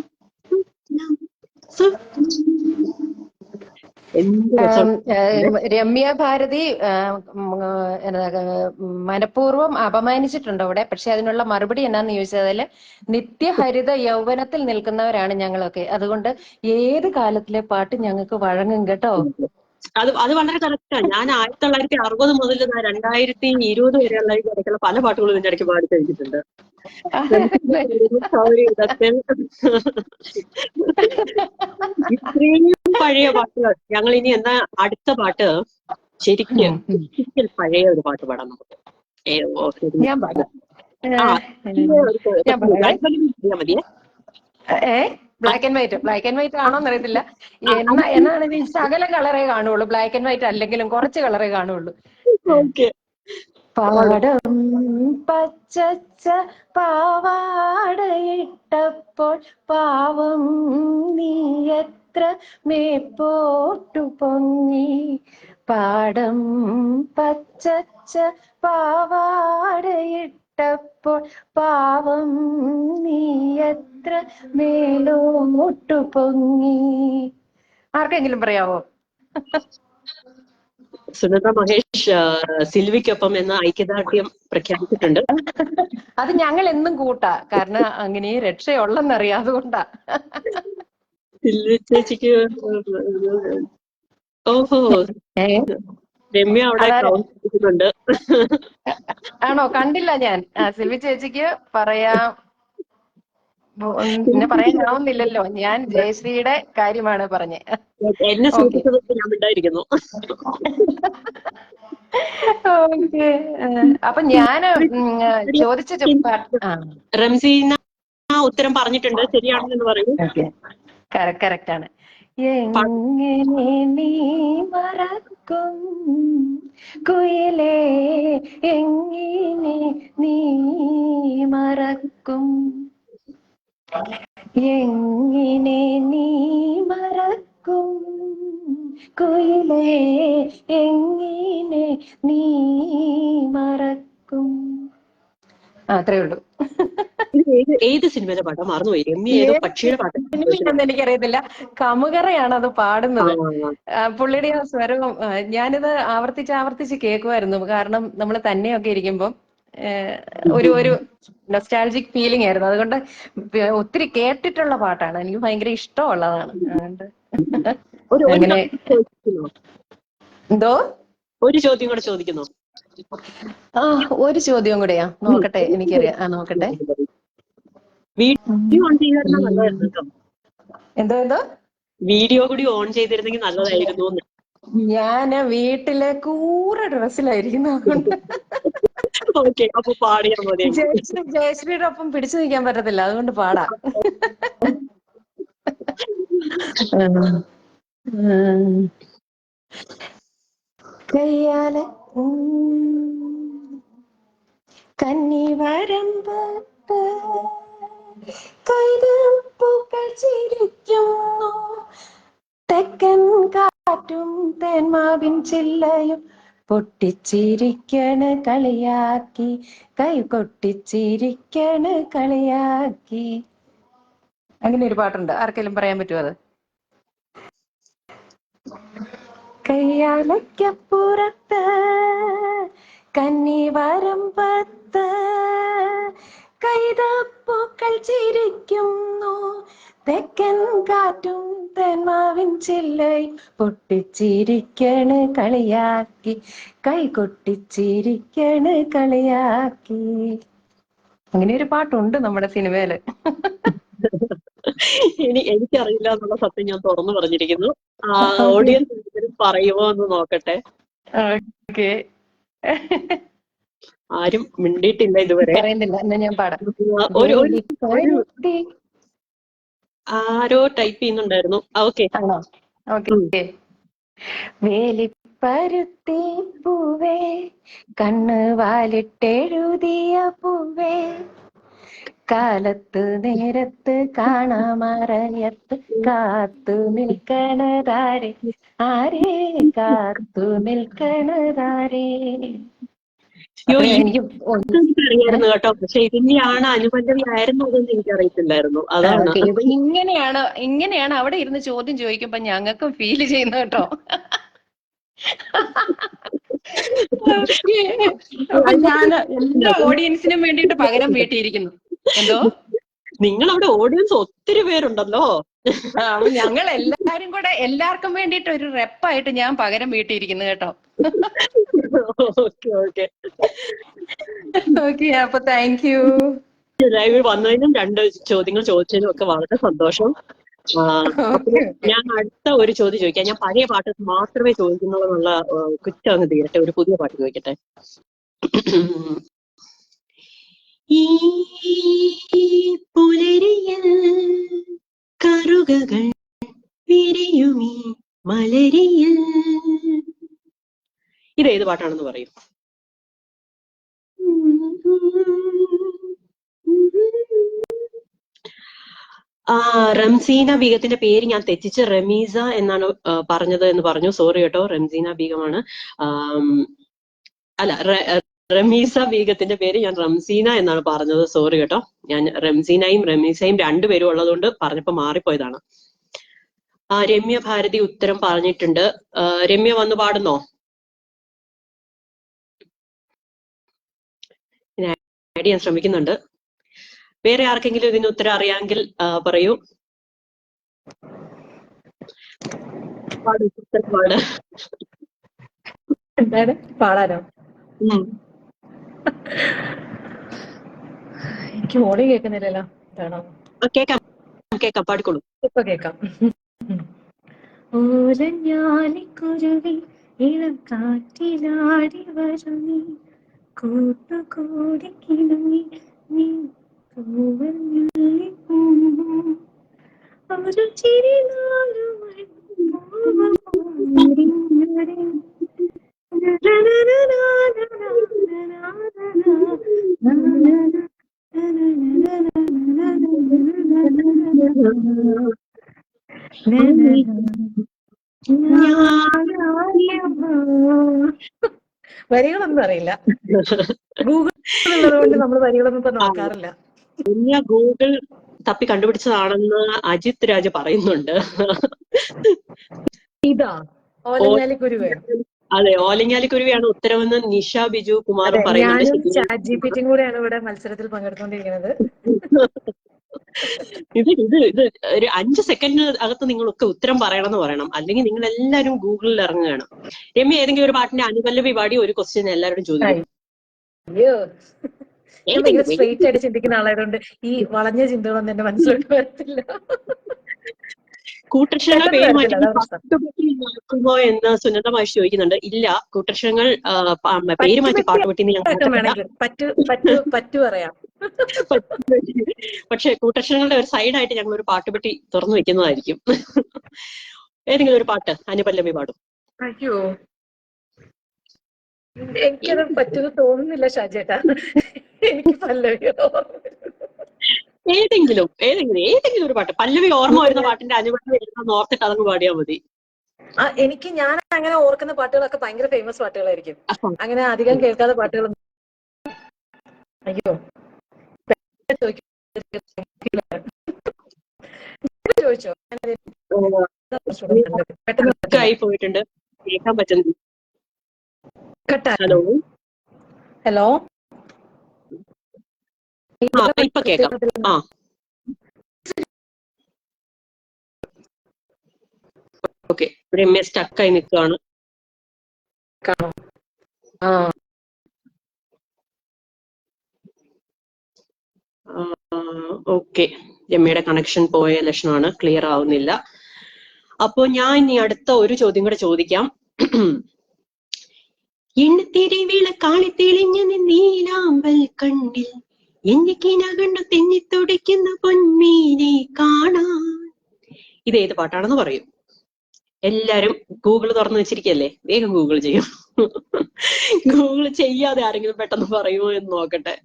എന്ത് രസമുണ്ട്. രമ്യ ഭാരതി മനഃപൂർവ്വം അപമാനിച്ചിട്ടുണ്ട് അവിടെ. പക്ഷെ അതിനുള്ള മറുപടി എന്നാന്ന് ചോദിച്ചാല്, നിത്യഹരിത യൗവനത്തിൽ നിൽക്കുന്നവരാണ് ഞങ്ങളൊക്കെ, അതുകൊണ്ട് ഏത് കാലത്തിലെ പാട്ട് ഞങ്ങൾക്ക് വഴങ്ങും കേട്ടോ. അത് വളരെ കറക്റ്റാണ്. ഞാൻ 1960 മുതൽ 2020 വരെയുള്ള ഈ ഇടയ്ക്കുള്ള പല പാട്ടുകളും ഇതിന്റെ ഇടയ്ക്ക് പാടി കഴിഞ്ഞിട്ടുണ്ട്. സൗരയുധത്തിൽ ഇത്രയും പഴയ പാട്ടുകൾ. ഞങ്ങൾ ഇനി എന്നാ അടുത്ത പാട്ട് ശരിക്കും പഴയ ഒരു പാട്ട് പാടാം നമുക്ക്. ഞാൻ പാടാം. മതിയേ. ബ്ലാക്ക് ആൻഡ് വൈറ്റ് ആണോന്ന് അറിയത്തില്ല. എന്നാണ് ഈ ശകലം കളറേ കാണുള്ളൂ. ബ്ലാക്ക് ആൻഡ് വൈറ്റ് അല്ലെങ്കിലും കുറച്ച് കളറേ കാണുള്ളൂ. പാടം പച്ചച്ച പാവാടയിട്ടപ്പോൾ പാവം നീ എത്ര മേപ്പോട്ടു പൊങ്ങി. പാടം പച്ചച്ച പാവാടയിട്ടപ്പോൾ പാവം നീ എത്ര മേലോട്ടു പൊങ്ങി. ആർക്കെങ്കിലും പറയാവോ? സുനന്ദ മഹേഷ് സിൽവിക്കൊപ്പം എന്ന ഐക്യദാർഢ്യം പ്രഖ്യാപിച്ചിട്ടുണ്ട്. അത് ഞങ്ങൾ എന്നും കൂട്ടാ, കാരണം അങ്ങനെ രക്ഷയുള്ളെന്നറിയാം, അതുകൊണ്ടാ. സിൽവി ചേച്ചിക്ക് ഓഹോ രമ്യ അവിടെ ണ്ട്. ആണോ? കണ്ടില്ല ഞാൻ. സിൽവി ചേച്ചിക്ക് പറയാം, പിന്നെ പറയാനാവുന്നില്ലല്ലോ. ഞാൻ ജയശ്രീയുടെ കാര്യമാണ് പറഞ്ഞേ. എന്നെ സൂചിച്ചത് ഞാൻ വിട്ടായിരിക്കുന്നു. ഓക്കെ. അപ്പൊ ഞാന് ചോദിച്ച റംസീന ഉത്തരം പറഞ്ഞിട്ടുണ്ട്. ശരിയാണെന്ന് പറയൂ. കറക്റ്റ് ആണ്. എങ്ങനെ നീ മറക്കും കുയിലേ, എങ്ങനെ നീ മറക്കും, എങ്ങനെ നീ മറക്കും കുയിലേ, എങ്ങനെ നീ മറക്കും. അത്രേ ഉള്ളൂ. ഏത് സിനിമയിലെ പാട്ടാ? മറന്നുപോയി. രമ്യ ഏതോ പക്ഷിയുടെ പാട്ട്. എനിക്കറിയത്തില്ല. കമുകറയാണ് അത് പാടുന്നത്. പുള്ളിയുടെ ആ സ്വരവും ഞാനിത് ആവർത്തിച്ച് കേൾക്കുമായിരുന്നു. കാരണം നമ്മൾ തന്നെയൊക്കെ ഇരിക്കുമ്പം ഒരു നൊസ്റ്റാൾജിക് ഫീലിംഗ് ആയിരുന്നു. അതുകൊണ്ട് ഒത്തിരി കേട്ടിട്ടുള്ള പാട്ടാണ്, എനിക്ക് ഭയങ്കര ഇഷ്ടമുള്ളതാണ്. അതുകൊണ്ട് അങ്ങനെ. എന്തോ ഒരു ചോദ്യം കൂടെ ചോദിക്കുന്നു. ഒരു ചോദ്യം കൂടെയാ? നോക്കട്ടെ, എനിക്കറിയാം. നോക്കട്ടെ. വീഡിയോ ഓൺ ചെയ്തിരുന്ന നല്ലതായിരുന്നു. എന്തോ വീഡിയോ കൂടി ഓൺ ചെയ്തിരുന്നെങ്കിൽ നല്ലതായിരുന്നു. ഞാന് വീട്ടിലെ കൂറ ഡ്രസ്സിലായിരിക്കുന്നു. അതുകൊണ്ട് അപ്പൊ പാടിയാ മതി. ജയശ്രീയുടെ ഒപ്പം പിടിച്ചു നിൽക്കാൻ പറ്റത്തില്ല, അതുകൊണ്ട് പാടാം. കയ്യാലെ കന്നിവരമ്പത്ത് കൈതപ്പൂക്കൾ ചിരിക്കുന്നു, തെക്കൻ കാറ്റും തേന്മാവിൻ ചില്ലയും പൊട്ടിച്ചിരിക്കണ് കളിയാക്കി, കൈ കൊട്ടിച്ചിരിക്കണ് കളിയാക്കി. അങ്ങനെ ഒരു പാട്ടുണ്ട്. ആർക്കെങ്കിലും പറയാൻ പറ്റുമോ അത്? കയ്യാലയ്ക്കപ്പുറത്ത് കന്നിവരമ്പത്ത് കൈതപ്പൂക്കൾ ചിരിക്കുന്നു, തെക്കൻ കാറ്റും തേന്മാവിൻ ചില്ലയും പൊട്ടിച്ചിരിക്കണ് കളിയാക്കി, കൈ കൊട്ടിച്ചിരിക്കണ് കളിയാക്കി. അങ്ങനെ ഒരു പാട്ടുണ്ട് നമ്മുടെ സിനിമയില്. എനിക്കറിയില്ല എന്നുള്ള സത്യം ഞാൻ തുറന്നു പറഞ്ഞിരിക്കുന്നു. ഓഡിയൻസ് പറയുമോ എന്ന് നോക്കട്ടെ. ആരും മിണ്ടിയിട്ടില്ല ഇതുവരെ. ഞാൻ പാടാം. ആരോ ടൈപ്പ് ചെയ്യുന്നുണ്ടായിരുന്നു. ഓക്കെ. വേലിപ്പരുത്തി പൂവേ, കണ്ണ് വാലിട്ടെഴുതിയ പൂവേ, കാലത്ത് നേരത്ത് കാണാമറയത്ത് കാത്തു നിൽക്കണതാരെ, ആരേ കാത്തു നിൽക്കണതാരേ. അയ്യോ, ഈ എനിക്ക് എനിക്കറിയായിരുന്നു കേട്ടോ. പക്ഷെ ഇതിന്റെയാണ് അനുപല്ലവി ആയിരുന്നു അതൊന്നും എനിക്കറിയത്തില്ലായിരുന്നു. അതാണ്. ഓക്കെ, ഇങ്ങനെയാണ് അവിടെ ഇരുന്ന് ചോദ്യം ചോദിക്കുമ്പോ ഞങ്ങൾക്കും ഫീൽ ചെയ്യുന്നത് കേട്ടോ. അപ്പൊ ഞാൻ എല്ലാ ഓഡിയൻസിനും വേണ്ടിയിട്ട് പകരം വീട്ടിയിരിക്കുന്നു. എന്തോ നിങ്ങൾ അവിടെ ഓഡിയൻസ് ഒത്തിരി പേരുണ്ടല്ലോ. അപ്പൊ ഞങ്ങൾ എല്ലാരും കൂടെ എല്ലാവർക്കും വേണ്ടിയിട്ട് ഒരു റെപ്പായിട്ട് ഞാൻ പകരം വീട്ടിയിരിക്കുന്നു കേട്ടോ. ഓക്കെ ഓക്കെ ഓക്കെ, അപ്പൊ താങ്ക് യു. ലൈവിൽ വന്നതിനും 2 ചോദ്യങ്ങൾ ചോദിച്ചതിനും ഒക്കെ വളരെ സന്തോഷം. അപ്പൊ ഞാൻ അടുത്ത ഒരു ചോദ്യം ചോദിക്കാം. ഞാൻ പഴയ പാട്ട് മാത്രമേ ചോദിക്കുന്നുള്ളൂ എന്നുള്ള കുറ്റം അങ്ങ് തീരട്ടെ. ഒരു പുതിയ പാട്ട് ചോദിക്കട്ടെ. ഈ പുലരിയിൽ കറുകകൾ വിരിയുമീ മലരിയിൽ. ഇതേത് പാട്ടാണെന്ന് പറയും? റംസീന ബീഗത്തിന്റെ പേര് ഞാൻ തെറ്റിച്ച് റമീസ എന്നാണ് പറഞ്ഞത് എന്ന് പറഞ്ഞു. സോറി കേട്ടോ. റംസീന ബീഗമാണ്. അല്ല, റമീസ ബീഗത്തിന്റെ പേര് ഞാൻ റംസീന എന്നാണ് പറഞ്ഞത്. സോറി കേട്ടോ. ഞാൻ റംസീനയും റമീസയും 2 പേരും ഉള്ളതുകൊണ്ട് പറഞ്ഞപ്പോ മാറിപ്പോയതാണ്. രമ്യ ഭാരതി ഉത്തരം പറഞ്ഞിട്ടുണ്ട്. രമ്യ വന്ന് പാടുന്നോ? ആഡ് ചെയ്യാൻ ശ്രമിക്കുന്നുണ്ട്. വേറെ ആർക്കെങ്കിലും ഇതിന് ഉത്തരം അറിയാമെങ്കിൽ പറയൂ. പാട്. എന്താണ് പാടാനോ? എനിക്ക് ഓടി കേൾക്കുന്നില്ലല്ലോ. എന്താണോ? കേക്കാം, പാടിക്കോളൂ. ഇപ്പൊ കേക്കാം. ഓലഞ്ഞാലിക്കുരുവി ഇളം കാറ്റിലാടി വരുന്നീ കൂട്ടുകൂടി കിണങ്ങി നീ ഒരു ചിരി വരികളൊന്നും അറിയില്ല. ഗൂഗിൾ ഉള്ളത് കൊണ്ട് നമ്മൾ വരികളൊന്നും ഇപ്പൊ നോക്കാറില്ല. ഗൂഗിൾ തപ്പി കണ്ടുപിടിച്ചതാണെന്ന് അജിത് രാജ് പറയുന്നുണ്ട്. ഇതാ ഓലഞ്ഞാലിക്കുരുവി. അതെ, ഓലഞ്ഞാലിക്കുരുവിയാണ് ഉത്തരവെന്ന് നിഷ ബിജു കുമാറും പറയുന്നുണ്ട്. ഞാനും ചാറ്റ് ജിപിടി കൂടെയാണ് ഇവിടെ മത്സരത്തിൽ പങ്കെടുത്തുകൊണ്ടിരിക്കുന്നത്. ഇത് ഒരു 5 സെക്കൻഡിന് അകത്ത് നിങ്ങളൊക്കെ ഉത്തരം പറയണമെന്ന് പറയണം. അല്ലെങ്കിൽ നിങ്ങൾ എല്ലാവരും ഗൂഗിളിൽ ഇറങ്ങുകയാണ്. രമ്യ ഏതെങ്കിലും ഒരു പാട്ടിന്റെ അനുപല്ലവി പാടി ഒരു ക്വസ്റ്റ്യൻ എല്ലാവരോടും ചോദിക്കും. അയ്യോ, ഞാൻ ഭയങ്കര സ്ട്രെയിറ്റ് ആയിട്ട് ചിന്തിക്കുന്ന ആളായതുകൊണ്ട് ഈ വളഞ്ഞ ചിന്തകളൊന്നും എന്റെ മനസ്സിലോട്ട് വരത്തില്ല. കൂട്ടക്ഷരങ്ങൾ പേര് മാറ്റി പാട്ടുപെട്ടി നടക്കുമോ എന്ന് സുനന്ദ മാഷ് ചോദിക്കുന്നുണ്ട്. ഇല്ല, കൂട്ടക്ഷരങ്ങൾ പേര് മാറ്റി പാട്ടുപെട്ടി പറ്റു പറയാം. പക്ഷെ കൂട്ടക്ഷരങ്ങളുടെ ഒരു സൈഡായിട്ട് ഞങ്ങൾ ഒരു പാട്ടുപെട്ടി തുറന്നു വെക്കുന്നതായിരിക്കും. ഏതെങ്കിലും ഒരു പാട്ട് അനുപല്ലവി പാടും. അയ്യോ, എനിക്കത് പറ്റുമെന്ന് തോന്നുന്നില്ല ഷാജേട്ടാ. എനിക്ക് പല്ലവിയോ ഏതെങ്കിലും ഒരു പാട്ട്, പല്ലവി ഓർമ്മ വരുന്ന പാട്ടിന്റെ അനുപല്ലവി എഴുതാൻ ഓർത്തിട്ട് അതങ്ങ് പാടിയാൽ മതി. എനിക്ക് ഞാൻ അങ്ങനെ ഓർക്കുന്ന പാട്ടുകളൊക്കെ ഭയങ്കര ഫേമസ് പാട്ടുകളായിരിക്കും. അങ്ങനെ അധികം കേൾക്കാത്ത പാട്ടുകൾ. അയ്യോ, ചോദിച്ചോ? ആയി പോയിട്ടുണ്ട്, കേൾക്കാൻ പറ്റുന്നു. ഹലോ ഹലോ, ഇപ്പൊ കേൾക്കാം. ഓക്കെ, രമ്യ സ്റ്റക്കായി നിൽക്കുകയാണ്. ഓക്കെ, രമ്യയുടെ കണക്ഷൻ പോയ ലക്ഷണമാണ്, ക്ലിയർ ആവുന്നില്ല. അപ്പോ ഞാൻ ഇനി അടുത്ത ഒരു ചോദ്യം കൂടെ ചോദിക്കാം. എണ്ണത്തിരി വിളക്കാളി തെളിഞ്ഞ നീലാമ്പൽ കണ്ണിൽ എന്നിക്കിനകണ്ടു തെന്നി തുടിക്കുന്ന പൊന്മീനെ കാണാൻ. ഇതേത് പാട്ടാണെന്ന് പറയൂ. എല്ലാരും ഗൂഗിൾ തുറന്നു വെച്ചിരിക്കല്ലേ, വേഗം ഗൂഗിൾ ചെയ്യും. ഗൂഗിൾ ചെയ്യാതെ ആരെങ്കിലും പെട്ടെന്ന് പറയുമോ എന്ന് നോക്കട്ടെ.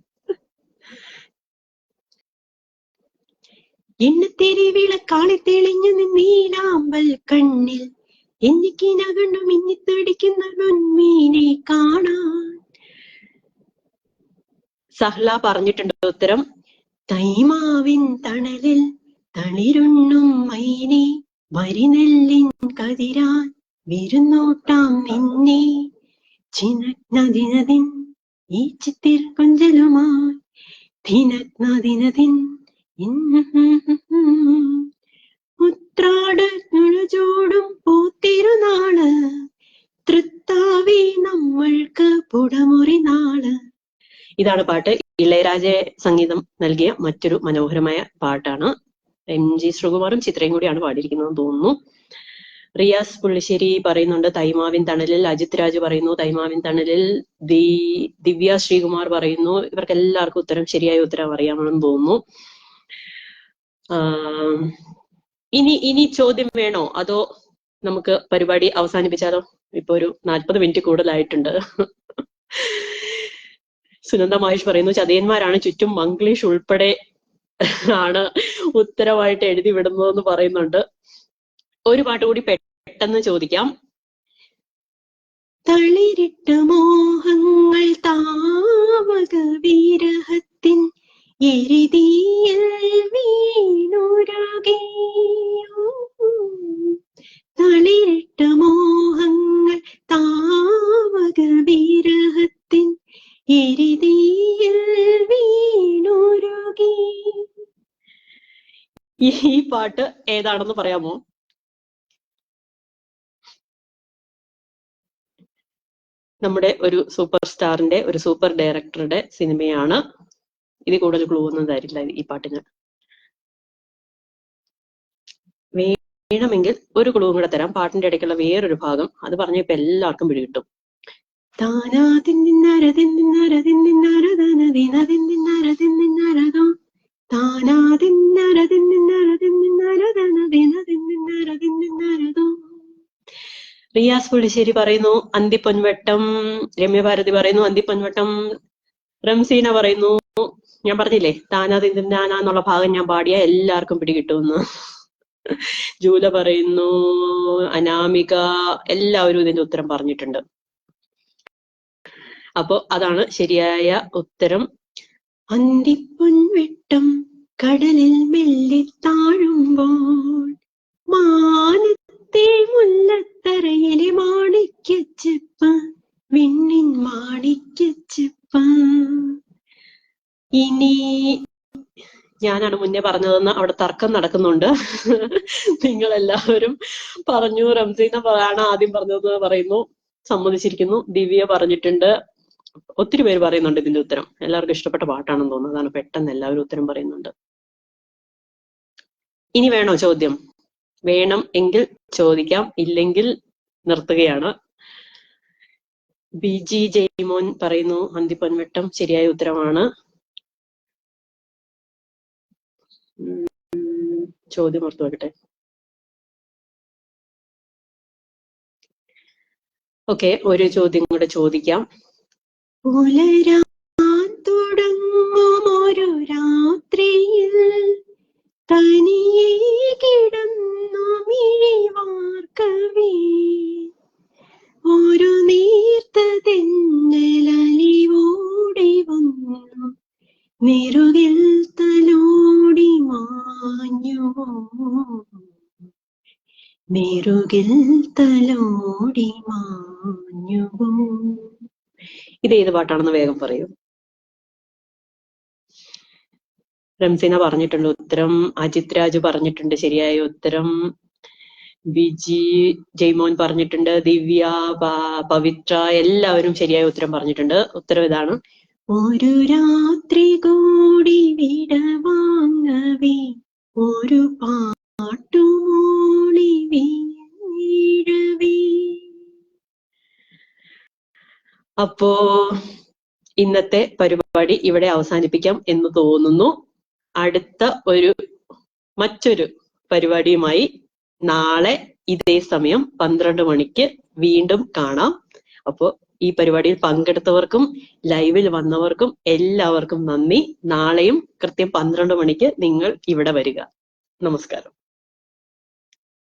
എണ്ണത്തിരി വിളക്കാളി തെളിഞ്ഞ നീലാമ്പൽ കണ്ണിൽ എന്നിക്കിനകണ്ടു മിന്നിത്തടിക്കുന്ന പൊന്മീനെ കാണാൻ. സഹ്ല പറഞ്ഞിട്ടുണ്ട് ഉത്തരം. തൈമാവിൻ തണലിൽ തളിരുണ്ണും മൈനെ വരിനെല്ലിൻ കതിരാൻ വിരുന്നോട്ടാം നിന്നെ ചിനഗ്നദിനദിൻ ഈ ചിത്തിർ കൊഞ്ചലുമായി ദിനഗ്നദിനദിൻ ഉത്രാട നുഴചൂടും പൂത്തിരുനാള് തൃത്താവി നമ്മൾക്ക് പുടമുറി നാള്. ഇതാണ് പാട്ട്. ഇളയരാജ സംഗീതം നൽകിയ മറ്റൊരു മനോഹരമായ പാട്ടാണ്. MG ശ്രീകുമാറും ചിത്രയും കൂടിയാണ് പാടിയിരിക്കുന്നതെന്ന് തോന്നുന്നു. റിയാസ് പുള്ളിശ്ശേരി പറയുന്നുണ്ട് തൈമാവിൻ തണലിൽ. അജിത് രാജ് പറയുന്നു തൈമാവിൻ തണലിൽ. ദിവ്യ ശ്രീകുമാർ പറയുന്നു. ഇവർക്ക് എല്ലാവർക്കും ഉത്തരം ശരിയായ ഉത്തരം അറിയാമെന്ന് തോന്നുന്നു. ഇനി ചോദ്യം വേണോ അതോ നമുക്ക് പരിപാടി അവസാനിപ്പിച്ചാലോ? ഇപ്പൊ ഒരു 40 മിനിറ്റ് കൂടുതലായിട്ടുണ്ട്. സുനന്ദ മഹേഷ് പറയുന്നു ചതിയന്മാരാണ് ചുറ്റും മംഗ്ലീഷ് ഉൾപ്പെടെ ആണ് ഉത്തരമായിട്ട് എഴുതി വിടുന്നതെന്ന് പറയുന്നുണ്ട്. ഒരു പാട്ട് കൂടി പെട്ടെന്ന് ചോദിക്കാം. തളിരിട്ട മോഹങ്ങൾ താവക വിരഹത്തിൻ എരിതിയിൽ വീണുരുകി. തളിരിട്ട മോഹങ്ങൾ താവക വിരഹത്തിൻ എരിതിയിൽ വീണുരുകി. ഈ പാട്ട് ഏതാണെന്ന് പറയാമോ? നമ്മുടെ ഒരു സൂപ്പർ സ്റ്റാറിന്റെ ഒരു സൂപ്പർ ഡയറക്ടറുടെ സിനിമയാണ്. ഇത് കൂടുതൽ ക്ലൂ ഒന്നും തരില്ല ഈ പാട്ടിന്. വേണമെങ്കിൽ ഒരു ക്ലൂ കൂടെ തരാം. പാട്ടിന്റെ ഇടയ്ക്കുള്ള വേറൊരു ഭാഗം അത് പറഞ്ഞ ഇപ്പൊ എല്ലാവർക്കും പിടികിട്ടും. റിയാസ് പുള്ളിശ്ശേരി പറയുന്നു അന്തിപ്പൊൻവട്ടം. രമ്യഭാരതി പറയുന്നു അന്തിപ്പൊൻവട്ടം. റംസീന പറയുന്നു ഞാൻ പറഞ്ഞില്ലേ താനാ എന്നുള്ള ഭാഗം ഞാൻ പാടിയ എല്ലാവർക്കും പിടികിട്ടുമെന്ന്. ജൂല പറയുന്നു, അനാമിക, എല്ലാവരും ഇതിന്റെ ഉത്തരം പറഞ്ഞിട്ടുണ്ട്. അപ്പോ അതാണ് ശരിയായ ഉത്തരം. അന്തിപ്പൊൻവെട്ടം കടലിൽ മെല്ലെ താഴുമ്പോൾ മാനത്തെ മുല്ലത്തറയിലെ മാണിക്യച്ചെപ്പ വിണ്ണിൻ മാണിക്യച്ചെപ്പ. ഇനി ഞാനാണ് മുന്നേ പറഞ്ഞതെന്ന് അവിടെ തർക്കം നടക്കുന്നുണ്ട്. നിങ്ങൾ എല്ലാവരും പറഞ്ഞു. റംസീന ആണ് ആദ്യം പറഞ്ഞതെന്ന് പറയുന്നു, സമ്മതിച്ചിരിക്കുന്നു. ദിവ്യ പറഞ്ഞിട്ടുണ്ട്. ഒത്തിരി പേര് പറയുന്നുണ്ട് ഇതിന്റെ ഉത്തരം. എല്ലാവർക്കും ഇഷ്ടപ്പെട്ട പാട്ടാണെന്ന് തോന്നുന്നു. അതാണ് പെട്ടെന്ന് എല്ലാവരും ഉത്തരം പറയുന്നുണ്ട്. ഇനി വേണോ ചോദ്യം? വേണം എങ്കിൽ ചോദിക്കാം, ഇല്ലെങ്കിൽ നിർത്തുകയാണ്. BG ജയ്മോൻ പറയുന്നു അന്തിപ്പൊൻവട്ടം ശരിയായ ഉത്തരമാണ്. ചോദ്യം ഓർത്തു വെക്കട്ടെ. ഓക്കെ, ഒരു ചോദ്യം കൂടെ ചോദിക്കാം. പുലരാൻ തുടങ്ങും ഒരു രാത്രിയിൽ തനിയെ കിടന്നു മിഴിവാർക്കവേ ഒരു നീർത്ത തെന്നലലിവോടി വന്നു നിറുകിൽ തലോടി മാഞ്ഞുവോ നിറുകിൽ തലോടി മാഞ്ഞുവോ. ഇത് ഏത് പാട്ടാണെന്ന് വേഗം പറയൂ. റംസീന പറഞ്ഞിട്ടുണ്ട് ഉത്തരം. അജിത് രാജ് പറഞ്ഞിട്ടുണ്ട് ശരിയായ ഉത്തരം. ബിജി ജയ്മോൻ പറഞ്ഞിട്ടുണ്ട്. ദിവ്യ, പവിത്ര എല്ലാവരും ശരിയായ ഉത്തരം പറഞ്ഞിട്ടുണ്ട്. ഉത്തരം ഇതാണ്. ഒരു രാത്രി കൂടി വിടവാങ്ങവേ ഒരു പാട്ടുമൂളി വീഴവേ. അപ്പോ ഇന്നത്തെ പരിപാടി ഇവിടെ അവസാനിപ്പിക്കാം എന്ന് തോന്നുന്നു. അടുത്ത മറ്റൊരു പരിപാടിയുമായി നാളെ ഇതേ സമയം 12 മണിക്ക് വീണ്ടും കാണാം. അപ്പോ ഈ പരിപാടിയിൽ പങ്കെടുത്തവർക്കും ലൈവിൽ വന്നവർക്കും എല്ലാവർക്കും നന്ദി. നാളെയും കൃത്യം 12 മണിക്ക് നിങ്ങൾ ഇവിടെ വരിക. നമസ്കാരം.